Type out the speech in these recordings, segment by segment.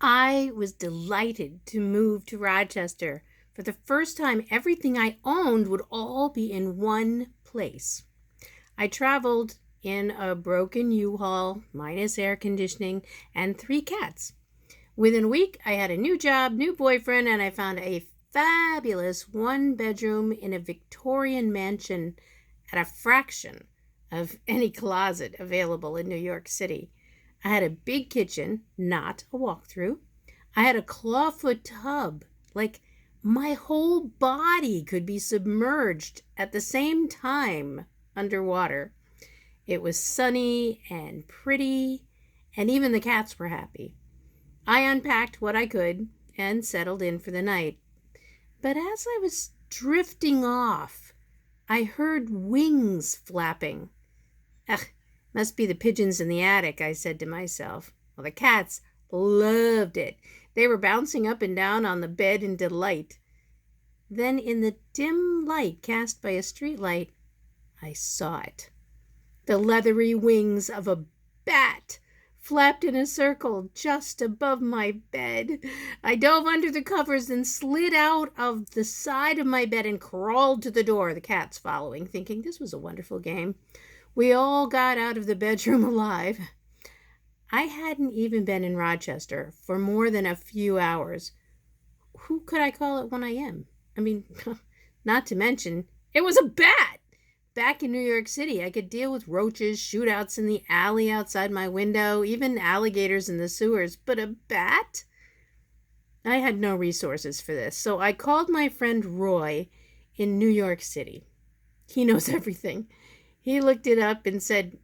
I was delighted to move to Rochester. For the first time, everything I owned would all be in one place. I traveled in a broken U-Haul, minus air conditioning, and 3 cats. Within a week, I had a new job, new boyfriend, and I found a fabulous one-bedroom in a Victorian mansion at a fraction of any closet available in New York City. I had a big kitchen, not a walkthrough. I had a clawfoot tub, like my whole body could be submerged at the same time underwater. It was sunny and pretty, and even the cats were happy. I unpacked what I could and settled in for the night. But as I was drifting off, I heard wings flapping. Ugh, must be the pigeons in the attic, I said to myself. Well, the cats loved it. They were bouncing up and down on the bed in delight. Then in the dim light cast by a streetlight, I saw it. The leathery wings of a bat flapped in a circle just above my bed. I dove under the covers and slid out of the side of my bed and crawled to the door, the cats following, thinking this was a wonderful game. We all got out of the bedroom alive. I hadn't even been in Rochester for more than a few hours. Who could I call at 1 a.m.? I mean, not to mention, it was a bat! Back in New York City, I could deal with roaches, shootouts in the alley outside my window, even alligators in the sewers. But a bat? I had no resources for this, so I called my friend Roy in New York City. He knows everything. He looked it up and said,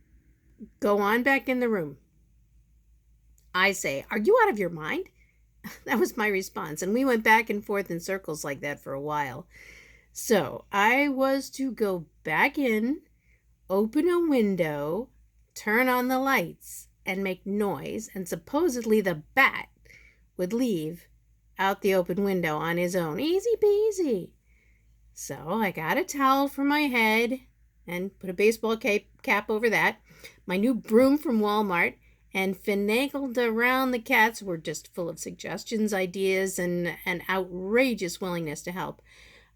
"Go on back in the room." I say, "Are you out of your mind?" That was my response, and we went back and forth in circles like that for a while. So I was to go back in, open a window, turn on the lights, and make noise, and supposedly the bat would leave out the open window on his own. Easy peasy. So I got a towel for my head and put a baseball cap over that, my new broom from Walmart, and finagled around. The cats were just full of suggestions, ideas, and an outrageous willingness to help.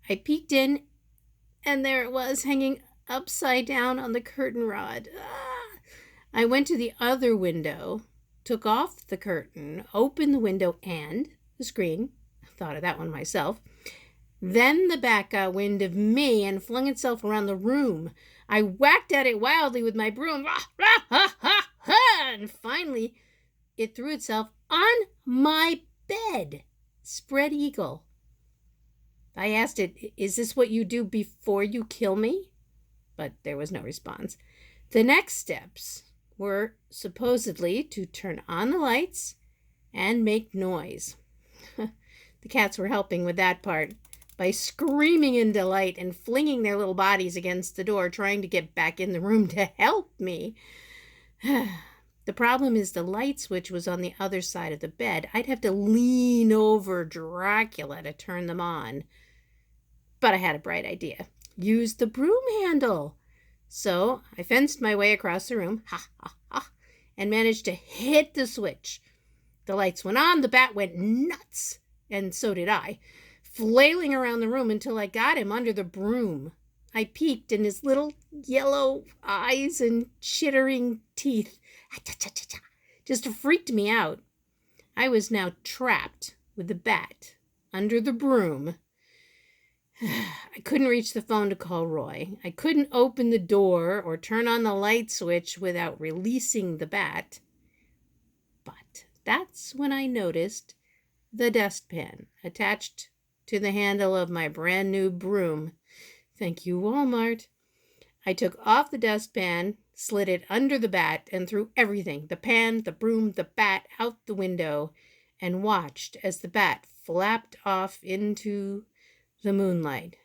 I peeked in, and there it was, hanging upside down on the curtain rod. I went to the other window, took off the curtain, opened the window and the screen. Thought of that one myself. Then the bat got wind of me and flung itself around the room. I whacked at it wildly with my broom, and finally it threw itself on my bed, spread eagle. I asked it, "Is this what you do before you kill me?" But there was no response. The next steps were supposedly to turn on the lights and make noise. The cats were helping with that part by screaming in delight and flinging their little bodies against the door, trying to get back in the room to help me. The problem is the light switch was on the other side of the bed. I'd have to lean over Dracula to turn them on. But I had a bright idea. Use the broom handle. So I fenced my way across the room, and managed to hit the switch. The lights went on, the bat went nuts, and so did I, flailing around the room until I got him under the broom. I peeked, and his little yellow eyes and chittering teeth just freaked me out. I was now trapped with the bat under the broom. I couldn't reach the phone to call Roy. I couldn't open the door or turn on the light switch without releasing the bat. But that's when I noticed the dustpan attached to the handle of my brand new broom. Thank you, Walmart. I took off the dustpan, slid it under the bat, and threw everything, the pan, the broom, the bat, out the window, and watched as the bat flapped off into the moonlight.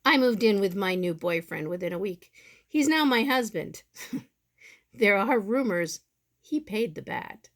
I moved in with my new boyfriend within a week. He's now my husband. There are rumors he paid the bat.